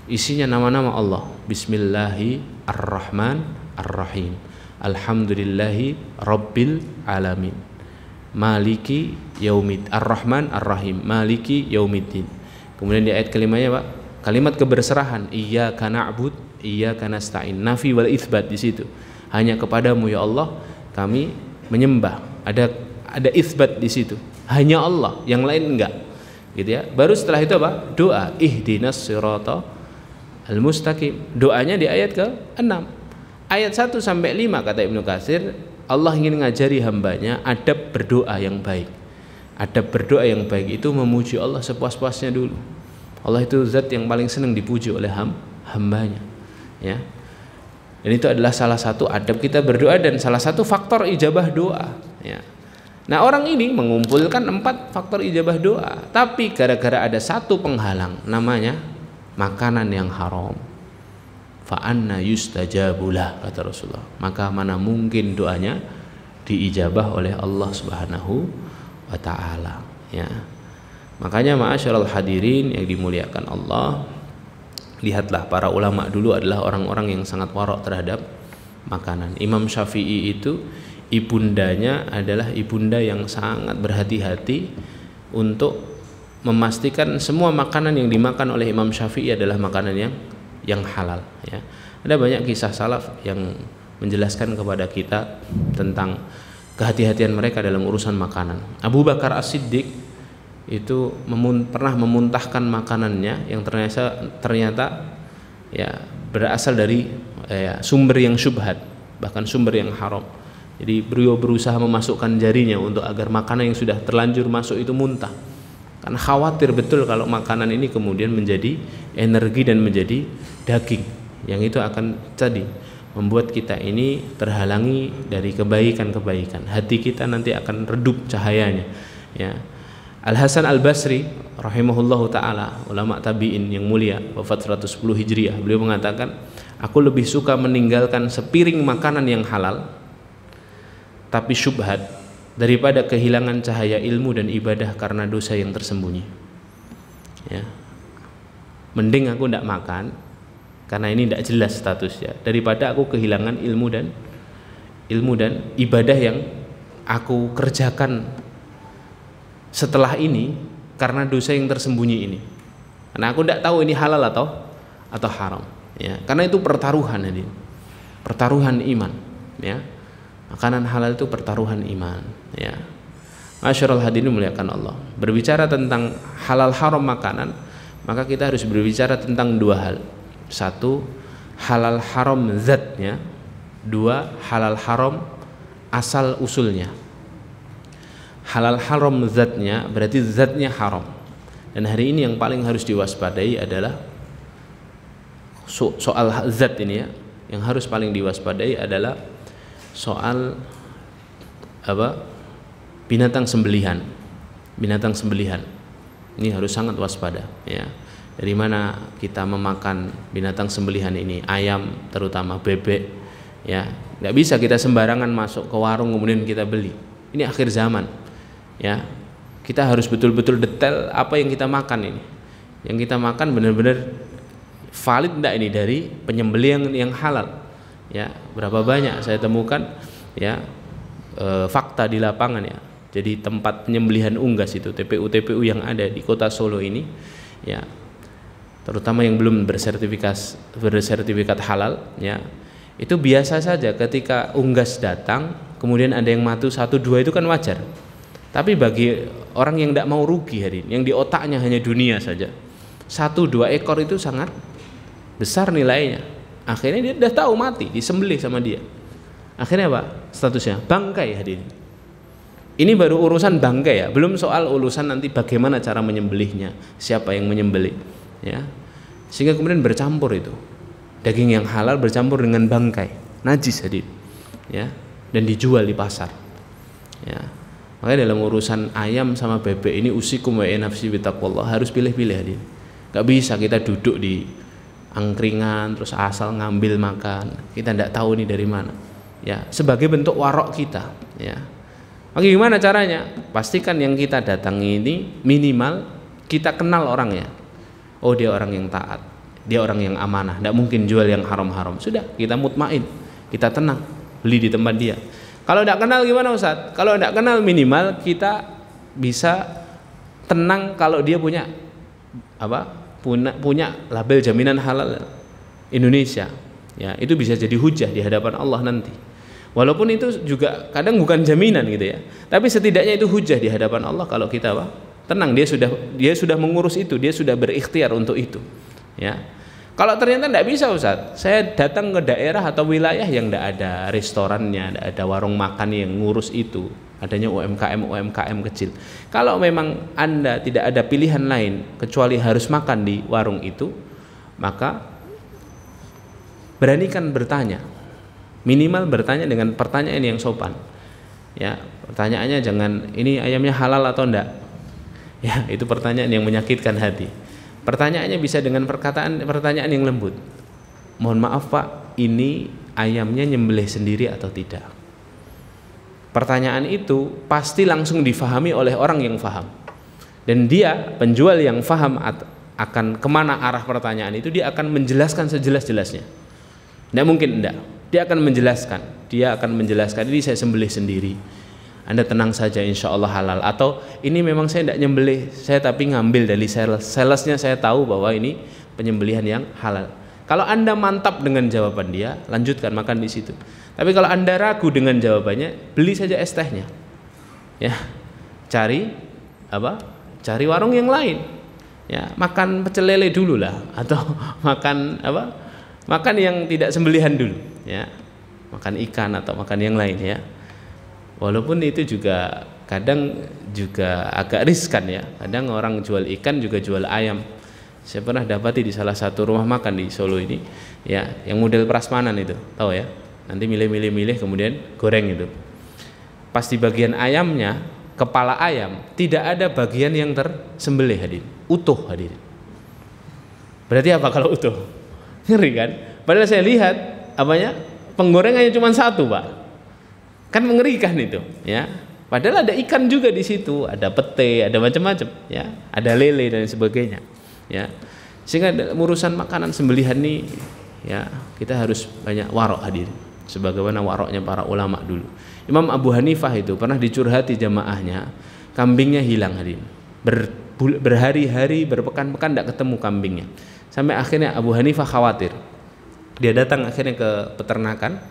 Isinya nama-nama Allah. Bismillahirrahmanirrahim. Alhamdulillahi rabbil alamin. Maliki yaumid. Ar-Rahman Ar-Rahim. Maliki yaumiddin. Kemudian di ayat kelimanya, Pak, kalimat keberserahan. Iyyaka na'bud, iyyaka nasta'in. Nafi wal itsbat di situ. Hanya kepadamu ya Allah kami menyembah. Ada itsbat di situ. Hanya Allah, yang lain enggak. Gitu ya. Baru setelah itu apa? Doa ihdinas sirata al-mustaqim. Doanya di ayat ke-6. Ayat 1 sampai 5 kata Ibnu Katsir, Allah ingin ngajari hambanya adab berdoa yang baik. Adab berdoa yang baik itu memuji Allah sepuas-puasnya dulu. Allah itu zat yang paling senang dipuji oleh hambanya, ya. Dan itu adalah salah satu adab kita berdoa dan salah satu faktor ijabah doa, ya. Nah, orang ini mengumpulkan 4 faktor ijabah doa, tapi gara-gara ada satu penghalang, namanya makanan yang haram. Fa anna yustajabulah, kata Rasulullah. Maka mana mungkin doanya diijabah oleh Allah Subhanahu wa taala, ya. Makanya ma'asyiral hadirin yang dimuliakan Allah, lihatlah para ulama dulu adalah orang-orang yang sangat warok terhadap makanan. Imam Syafi'i itu ibundanya adalah ibunda yang sangat berhati-hati untuk memastikan semua makanan yang dimakan oleh Imam Syafi'i adalah makanan yang halal, ya. Ada banyak kisah salaf yang menjelaskan kepada kita tentang kehati-hatian mereka dalam urusan makanan. Abu Bakar As-Siddiq itu pernah memuntahkan makanannya yang ternyata ya berasal dari sumber yang syubhat, bahkan sumber yang haram. Jadi beliau berusaha memasukkan jarinya untuk agar makanan yang sudah terlanjur masuk itu muntah, karena khawatir betul kalau makanan ini kemudian menjadi energi dan menjadi daging, yang itu akan tadi membuat kita ini terhalangi dari kebaikan-kebaikan. Hati kita nanti akan redup cahayanya, ya. Al Hasan Al Basri rahimahullahu taala, ulama tabi'in yang mulia, wafat 110 Hijriah, beliau mengatakan, aku lebih suka meninggalkan sepiring makanan yang halal tapi syubhat daripada kehilangan cahaya ilmu dan ibadah karena dosa yang tersembunyi, ya. Mending aku tidak makan karena ini tidak jelas statusnya, daripada aku kehilangan ilmu dan ibadah yang aku kerjakan setelah ini karena dosa yang tersembunyi ini. Karena aku tidak tahu ini halal atau haram, ya. Karena itu pertaruhan ini, pertaruhan iman, ya. Makanan halal itu pertaruhan iman, ya. Masyarul hadirin muliakan Allah. Berbicara tentang halal haram makanan, maka kita harus berbicara tentang 2 hal. 1, halal haram zatnya. 2, halal haram asal usulnya. Halal haram zatnya berarti zatnya haram. Dan hari ini yang paling harus diwaspadai adalah soal zat ini, ya. Yang harus paling diwaspadai adalah soal binatang sembelihan. Binatang sembelihan ini harus sangat waspada, ya. Dari mana kita memakan binatang sembelihan ini, ayam terutama, bebek, ya. Nggak bisa kita sembarangan masuk ke warung kemudian kita beli. Ini akhir zaman, ya. Kita harus betul-betul detail apa yang kita makan ini. Yang kita makan benar-benar valid enggak ini dari penyembelihan yang halal, ya. Berapa banyak saya temukan, ya, fakta di lapangan, ya. Jadi tempat penyembelihan unggas itu, TPU yang ada di kota Solo ini, ya, terutama yang belum bersertifikat halal, ya, itu biasa saja ketika unggas datang kemudian ada yang mati 1-2 itu kan wajar. Tapi bagi orang yang tidak mau rugi hari ini, yang di otaknya hanya dunia saja, 1-2 ekor itu sangat besar nilainya. Akhirnya dia sudah tahu mati, disembelih sama dia. Akhirnya apa? Statusnya bangkai hadirin. Ini baru urusan bangkai, ya, belum soal urusan nanti bagaimana cara menyembelihnya, siapa yang menyembelih, ya. Sehingga kemudian bercampur itu. Daging yang halal bercampur dengan bangkai, najis hadirin, ya, dan dijual di pasar, ya. Makanya dalam urusan ayam sama bebek ini usikum wa nafsi bitaqwallah, harus pilih-pilih hadirin. Gak bisa kita duduk di angkringan terus asal ngambil makan, kita tidak tahu ini dari mana, ya. Sebagai bentuk warok kita, ya. Bagaimana caranya? Pastikan yang kita datangi ini minimal kita kenal orangnya. Oh, dia orang yang taat, dia orang yang amanah, tidak mungkin jual yang haram-haram. Sudah, kita mutmain, kita tenang, beli di tempat dia. Kalau tidak kenal gimana Ustaz? Kalau tidak kenal minimal kita bisa tenang kalau dia punya punya label jaminan halal Indonesia, ya. Itu bisa jadi hujah di hadapan Allah nanti. Walaupun itu juga kadang bukan jaminan gitu, ya. Tapi setidaknya itu hujah di hadapan Allah kalau kita tenang, dia sudah mengurus itu, dia sudah berikhtiar untuk itu, ya. Kalau ternyata tidak bisa Ustaz, saya datang ke daerah atau wilayah yang tidak ada restorannya, tidak ada warung makan yang ngurus itu, adanya UMKM kecil. Kalau memang Anda tidak ada pilihan lain kecuali harus makan di warung itu, maka beranikan bertanya. Minimal bertanya dengan pertanyaan yang sopan. Ya, pertanyaannya jangan ini ayamnya halal atau enggak. Ya, itu pertanyaan yang menyakitkan hati. Pertanyaannya bisa dengan pertanyaan yang lembut. Mohon maaf Pak, ini ayamnya nyembelih sendiri atau tidak? Pertanyaan itu pasti langsung difahami oleh orang yang faham. Dan dia, penjual yang faham akan kemana arah pertanyaan itu, dia akan menjelaskan sejelas-jelasnya. Tidak mungkin enggak. Dia akan menjelaskan, ini saya sembelih sendiri. Anda tenang saja, insya Allah halal. Atau ini memang saya tidak nyembelih, saya tapi ngambil dari salesnya, saya tahu bahwa ini penyembelihan yang halal. Kalau Anda mantap dengan jawaban dia, lanjutkan makan di situ. Tapi kalau Anda ragu dengan jawabannya, beli saja es tehnya. Ya, cari warung yang lain. Ya, makan pecel lele dulu lah, atau makan yang tidak sembelihan dulu. Ya, makan ikan atau makan yang lain ya. Walaupun itu juga kadang juga agak riskan ya. Kadang orang jual ikan juga jual ayam. Saya pernah dapati di salah satu rumah makan di Solo ini, ya, yang model prasmanan itu, tahu ya? Nanti milih kemudian goreng itu. Pas di bagian ayamnya, kepala ayam tidak ada bagian yang tersembelih hadirin, utuh hadirin. Berarti apa kalau utuh? Ngeri kan? Padahal saya lihat penggorengannya cuma satu Pak. Kan mengerikan itu, ya. Padahal ada ikan juga di situ, ada pete, ada macam-macam, ya, ada lele dan sebagainya, ya. Sehingga dalam urusan makanan sembelihan ini, ya, kita harus banyak warok hadir, sebagaimana waroknya para ulama dulu. Imam Abu Hanifah itu pernah dicurhati jamaahnya, kambingnya hilang hadir, berhari-hari, berpekan-pekan tidak ketemu kambingnya, sampai akhirnya Abu Hanifah khawatir. Dia datang akhirnya ke peternakan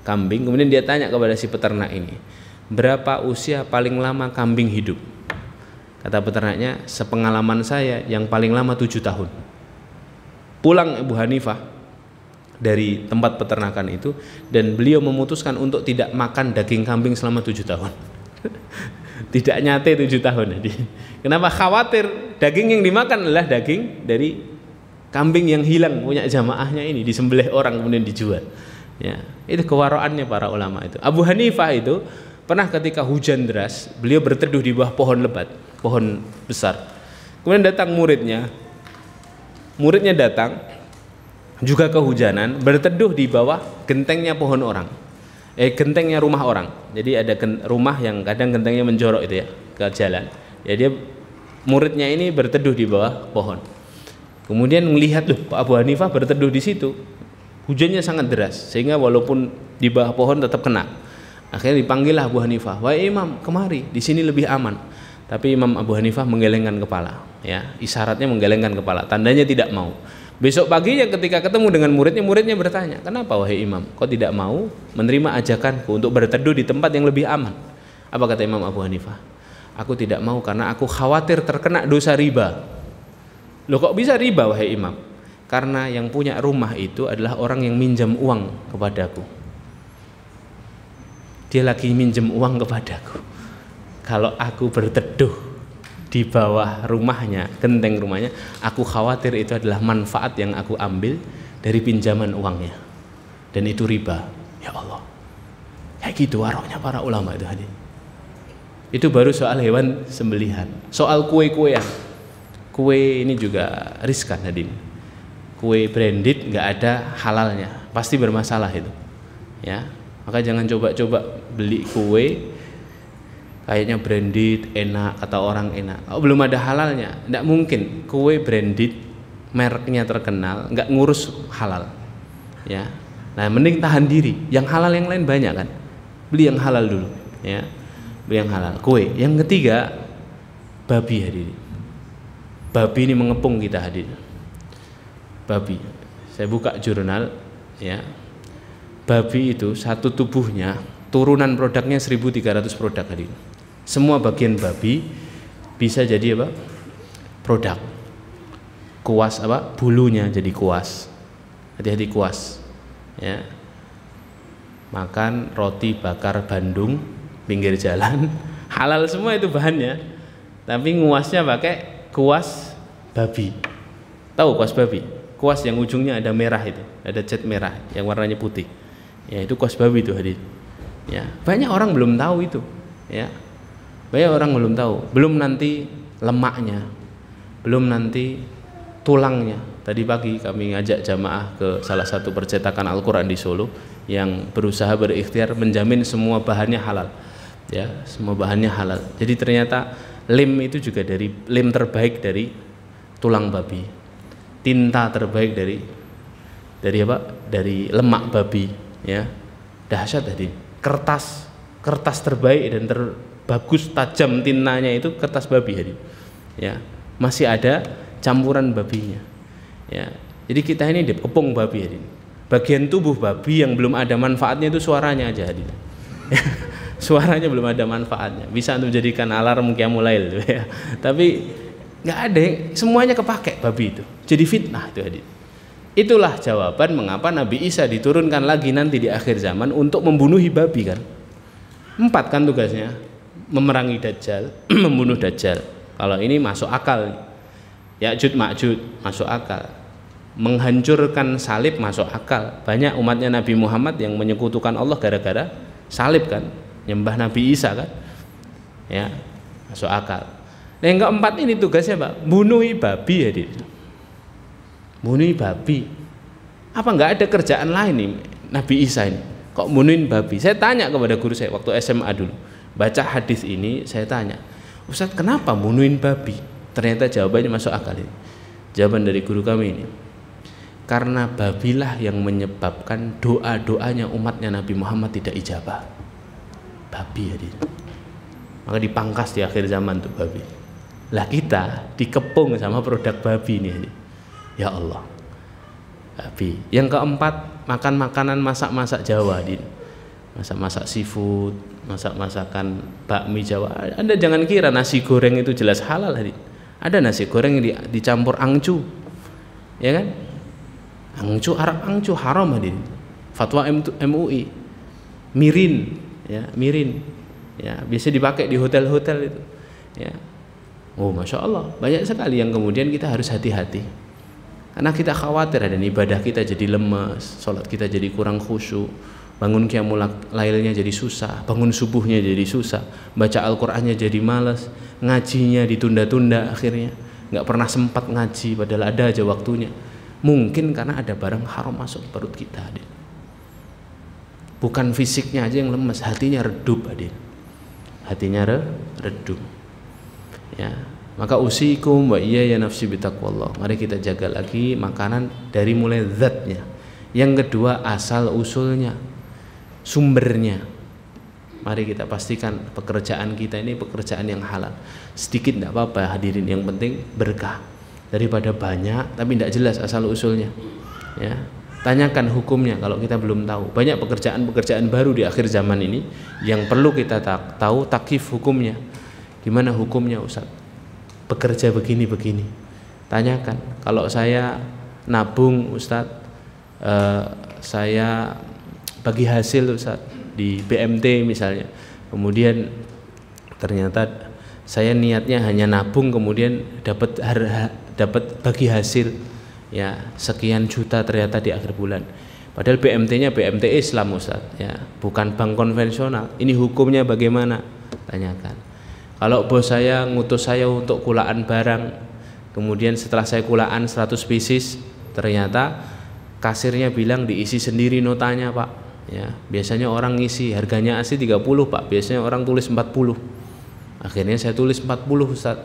kambing, kemudian dia tanya kepada si peternak ini, berapa usia paling lama kambing hidup? Kata peternaknya, sepengalaman saya yang paling lama 7 tahun. Pulang Abu Hanifah dari tempat peternakan itu, dan beliau memutuskan untuk tidak makan daging kambing selama 7 tahun. Tidak nyate 7 tahun. Kenapa? Khawatir daging yang dimakan adalah daging dari kambing yang hilang punya jamaahnya ini, disembelih orang kemudian dijual. Ya, itu kewaraannya para ulama itu. Abu Hanifah itu pernah ketika hujan deras, beliau berteduh di bawah pohon lebat, pohon besar. Kemudian datang muridnya datang juga kehujanan, berteduh di bawah gentengnya pohon orang, gentengnya rumah orang. Jadi ada rumah yang kadang gentengnya menjorok itu ya ke jalan. Ya, dia muridnya ini berteduh di bawah pohon. Kemudian melihat Pak Abu Hanifah berteduh di situ. Hujannya sangat deras sehingga walaupun di bawah pohon tetap kena. Akhirnya dipanggillah Abu Hanifah, "Wahai Imam, kemari, di sini lebih aman." Tapi Imam Abu Hanifah menggelengkan kepala, ya, isyaratnya menggelengkan kepala, tandanya tidak mau. Besok paginya ketika ketemu dengan muridnya bertanya, "Kenapa wahai Imam, kau tidak mau menerima ajakanku untuk berteduh di tempat yang lebih aman?" Apa kata Imam Abu Hanifah? "Aku tidak mau karena aku khawatir terkena dosa riba." Loh, kok bisa riba wahai Imam? Karena yang punya rumah itu adalah orang yang minjam uang kepadaku. Dia lagi minjam uang kepadaku. Kalau aku berteduh di bawah rumahnya, genteng rumahnya, aku khawatir itu adalah manfaat yang aku ambil dari pinjaman uangnya, dan itu riba. Ya Allah, kayak gitu waroknya para ulama itu hadir. Itu baru soal hewan sembelihan. Soal kue-kuean, kue ini juga riskan hadir. Kue branded nggak ada halalnya, pasti bermasalah itu, ya. Maka jangan coba-coba beli kue kayaknya branded enak, kata orang enak, belum ada halalnya. Nggak mungkin kue branded mereknya terkenal nggak ngurus halal, ya. Nah, mending tahan diri, yang halal yang lain banyak kan, beli yang halal dulu, ya, beli yang halal. Kue yang ketiga, babi hadir. Babi ini mengepung kita hadir. Babi, saya buka jurnal, ya, babi itu satu tubuhnya turunan produknya 1.300 produk hadir. Semua bagian babi bisa jadi produk. Kuas bulunya jadi kuas, hati-hati kuas ya. Makan roti bakar Bandung pinggir jalan halal semua itu bahannya, tapi nguasnya pakai kuas babi. Tahu kuas babi? Kuas yang ujungnya ada merah itu, ada cat merah yang warnanya putih ya, itu kuas babi itu hadir ya. Banyak orang belum tahu itu ya, banyak orang belum tahu, belum nanti lemaknya, belum nanti tulangnya. Tadi pagi kami ngajak jamaah ke salah satu percetakan Al-Quran di Solo yang berusaha berikhtiar menjamin semua bahannya halal ya, semua bahannya halal. Jadi ternyata lem itu juga dari lem terbaik dari tulang babi, tinta terbaik dari apa? Dari lemak babi ya. Dahsyat tadi. Kertas terbaik dan terbagus tajam tintanya itu kertas babi tadi. Ya. Masih ada campuran babinya. Ya. Jadi kita ini dikepung babi tadi. Bagian tubuh babi yang belum ada manfaatnya itu suaranya aja tadi. Suaranya belum ada manfaatnya. Bisa untuk jadikan alarm qiyamul lail gitu ya. Tapi nggak ada, semuanya kepake babi itu. Jadi fitnah itu hadis. Itulah jawaban mengapa Nabi Isa diturunkan lagi nanti di akhir zaman untuk membunuhi babi kan. 4 kan tugasnya, memerangi Dajjal, membunuh Dajjal. Kalau ini masuk akal, Ya'juj Ma'juj masuk akal, menghancurkan salib masuk akal. Banyak umatnya Nabi Muhammad yang menyekutukan Allah gara-gara salib kan, nyembah Nabi Isa kan, ya masuk akal. Nah, yang keempat ini tugasnya Pak, bunuhi babi ya dia. Bunuhi babi. Apa nggak ada kerjaan lain nih Nabi Isa ini? Kok bunuhin babi? Saya tanya kepada guru saya waktu SMA dulu, baca hadis ini saya tanya, Ustadz kenapa bunuhin babi? Ternyata jawabannya masuk akal ini. Jawaban dari guru kami ini, karena babilah yang menyebabkan doa-doanya umatnya Nabi Muhammad tidak ijabah. Babi ya dia. Maka dipangkas di akhir zaman tuh babi. Lah kita dikepung sama produk babi ini. Ya Allah, babi. Yang keempat, makan makanan masak-masak Jawa, masak-masak seafood, masak-masakan bakmi Jawa. Anda jangan kira nasi goreng itu jelas halal. Ada nasi goreng yang dicampur angcu, ya kan? Angcu, Arab angcu haram hadirin. Fatwa MUI. Mirin, ya mirin, ya biasa dipakai di hotel-hotel itu. Ya. Oh masya Allah, banyak sekali yang kemudian kita harus hati-hati. Karena kita khawatir ada ibadah kita jadi lemes, sholat kita jadi kurang khusyuk, bangun qiyamul lailnya jadi susah, bangun subuhnya jadi susah, baca Al-Qur'annya jadi malas, ngajinya ditunda-tunda akhirnya, nggak pernah sempat ngaji padahal ada aja waktunya. Mungkin karena ada barang haram masuk ke perut kita. Adil. Bukan fisiknya aja yang lemes, hatinya redup, adil. Hatinya redup. Ya. Maka usikum wa iya ya nafsi bitaqwallah. Mari kita jaga lagi makanan dari mulai zatnya. Yang kedua asal usulnya, sumbernya. Mari kita pastikan pekerjaan kita ini pekerjaan yang halal. Sedikit tidak apa-apa hadirin, yang penting berkah. Daripada banyak tapi tidak jelas asal usulnya. Ya. Tanyakan hukumnya kalau kita belum tahu. Banyak pekerjaan-pekerjaan baru di akhir zaman ini yang perlu kita tahu takif hukumnya. Gimana hukumnya Ustaz? Bekerja begini-begini. Tanyakan. Kalau saya nabung Ustaz, saya bagi hasil Ustaz di BMT misalnya. Kemudian ternyata saya niatnya hanya nabung, kemudian dapat bagi hasil ya sekian juta ternyata di akhir bulan. Padahal BMT-nya BMT Islam Ustaz, ya, bukan bank konvensional. Ini hukumnya bagaimana? Tanyakan. Kalau bos saya ngutus saya untuk kulaan barang, kemudian setelah saya kulaan 100 pieces, ternyata kasirnya bilang diisi sendiri notanya Pak. Ya, biasanya orang ngisi harganya asli 30 Pak, biasanya orang tulis 40. Akhirnya saya tulis 40 Ustaz.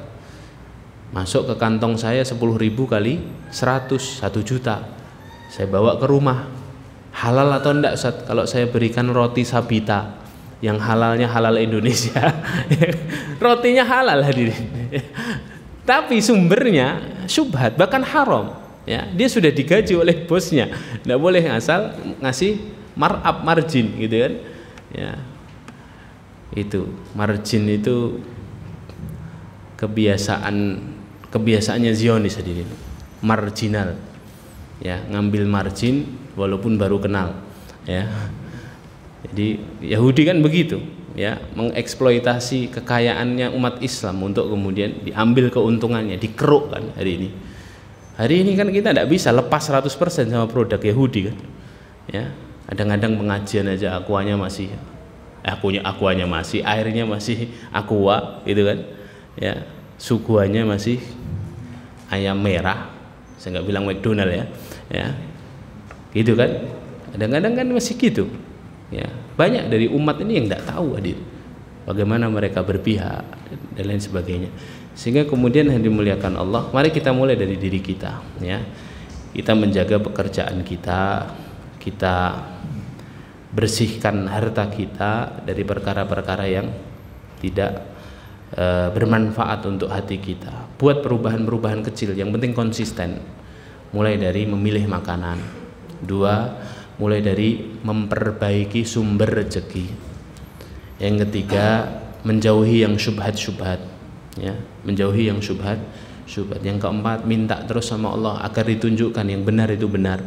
Masuk ke kantong saya 10.000 kali 100, 1 juta. Saya bawa ke rumah. Halal atau enggak Ustaz kalau saya berikan roti Sabita yang halalnya halal Indonesia? Rotinya halal hadirin. Tapi sumbernya syubhat, bahkan haram. Ya, dia sudah digaji oleh bosnya. Enggak boleh asal ngasih markup, margin gitu kan. Ya. Itu margin itu kebiasaannya Zionis hadirin, marginal ya, ngambil margin walaupun baru kenal, ya. Jadi Yahudi kan begitu, ya, mengeksploitasi kekayaannya umat Islam untuk kemudian diambil keuntungannya, dikeruk kan hari ini. Hari ini kan kita tidak bisa lepas 100% sama produk Yahudi kan, ya. Kadang-kadang pengajian aja akuanya masih airnya masih aqua gitu kan, ya, suguhannya masih ayam merah, saya nggak bilang McDonald ya, gitu kan. Kadang-kadang kan masih gitu, ya. Banyak dari umat ini yang tidak tahu hadir bagaimana mereka berpihak dan lain sebagainya. Sehingga kemudian yang dimuliakan Allah, mari kita mulai dari diri kita, ya. Kita menjaga pekerjaan kita, kita bersihkan harta kita dari perkara-perkara yang tidak bermanfaat untuk hati kita. Buat perubahan-perubahan kecil, yang penting konsisten. Mulai dari memilih makanan. 2, mulai dari memperbaiki sumber rezeki. Yang ketiga, menjauhi yang syubhat-syubhat, ya, menjauhi yang syubhat-syubhat. Yang keempat, minta terus sama Allah agar ditunjukkan yang benar itu benar,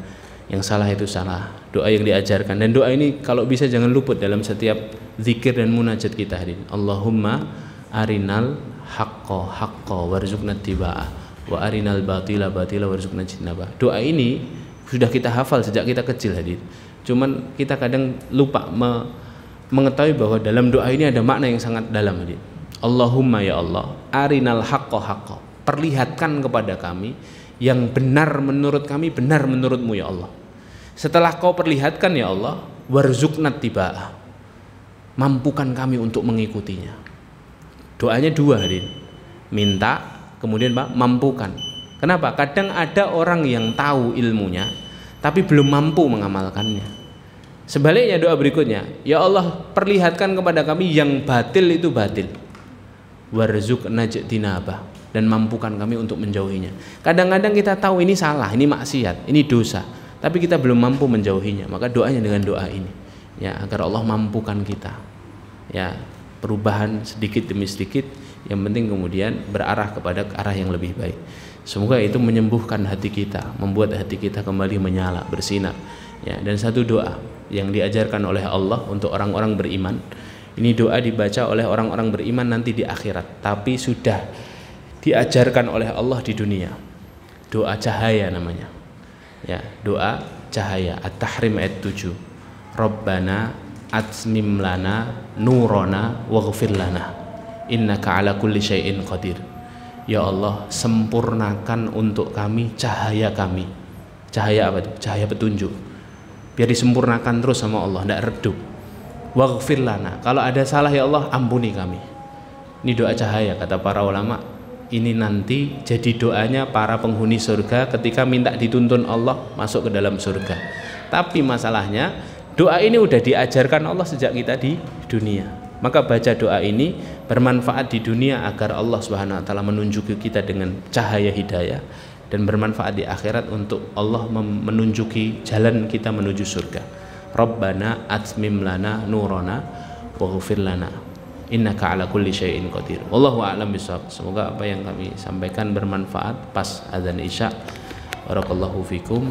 yang salah itu salah. Doa yang diajarkan, dan doa ini kalau bisa jangan luput dalam setiap zikir dan munajat kita hari ini. Allahumma arinal haqqo haqqo warzuqna tiba'ah wa arinal batila batila warzuqna jinabah. Doa ini sudah kita hafal sejak kita kecil hadir. Cuman kita kadang lupa mengetahui bahwa dalam doa ini ada makna yang sangat dalam hadir. Allahumma ya Allah, arinal haqqo haqqo. Perlihatkan kepada kami yang benar menurut kami, benar menurutmu ya Allah. Setelah kau perlihatkan ya Allah, warzuqna tiba'ah. Mampukan kami untuk mengikutinya. Doanya 2 hadir. Minta, kemudian Pak, mampukan. Kenapa? Kadang ada orang yang tahu ilmunya tapi belum mampu mengamalkannya. Sebaliknya doa berikutnya, ya Allah, perlihatkan kepada kami yang batil itu batil, warzuqna jinabah, dan mampukan kami untuk menjauhinya. Kadang-kadang kita tahu ini salah, ini maksiat, ini dosa, tapi kita belum mampu menjauhinya. Maka doanya dengan doa ini, ya, agar Allah mampukan kita, ya, perubahan sedikit demi sedikit, yang penting kemudian berarah kepada arah yang lebih baik. Semoga itu menyembuhkan hati kita, membuat hati kita kembali menyala, bersinar, ya. Dan satu doa yang diajarkan oleh Allah untuk orang-orang beriman, ini doa dibaca oleh orang-orang beriman nanti di akhirat, tapi sudah diajarkan oleh Allah di dunia. Doa cahaya namanya, ya, doa cahaya. At-Tahrim ayat 7. Rabbana atmim lana nurana waghfir lana innaka ala kulli syai'in qadir. Ya Allah, sempurnakan untuk kami cahaya kami. Cahaya apa itu? Cahaya petunjuk. Biar disempurnakan terus sama Allah, tidak redup. Waghfir lana, kalau ada salah ya Allah, ampuni kami. Ini doa cahaya kata para ulama. Ini nanti jadi doanya para penghuni surga ketika minta dituntun Allah masuk ke dalam surga. Tapi masalahnya doa ini udah diajarkan Allah sejak kita di dunia. Maka baca doa ini bermanfaat di dunia agar Allah Subhanahu wa taala menunjuki kita dengan cahaya hidayah, dan bermanfaat di akhirat untuk Allah menunjuki jalan kita menuju surga. Rabbana atmim lana nurana waghfir lana innaka ala kulli syai'in qadir. Wallahu a'lam bishawab. Semoga apa yang kami sampaikan bermanfaat pas azan Isya. Barakallahu fikum.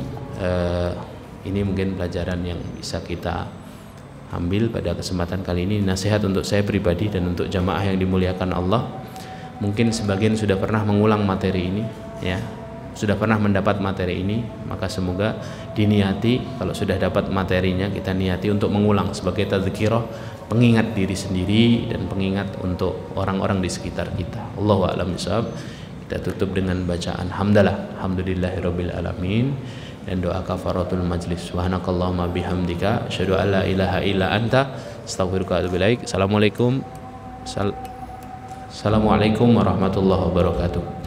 Ini mungkin pelajaran yang bisa kita ambil pada kesempatan kali ini. Nasihat untuk saya pribadi dan untuk jamaah yang dimuliakan Allah. Mungkin sebagian sudah pernah mengulang materi ini, ya, sudah pernah mendapat materi ini, maka semoga diniati, kalau sudah dapat materinya kita niati untuk mengulang sebagai tadzkirah, pengingat diri sendiri dan pengingat untuk orang-orang di sekitar kita. Allahu a'lam bishawab. Kita tutup dengan bacaan hamdalah, alhamdulillahirabbil alamin, dan doa kafaratul majlis. Subhanakallahumma bihamdika asyhadu an la ilaha illa anta astaghfiruka wa atubu ilaik. Assalamualaikum warahmatullahi wabarakatuh.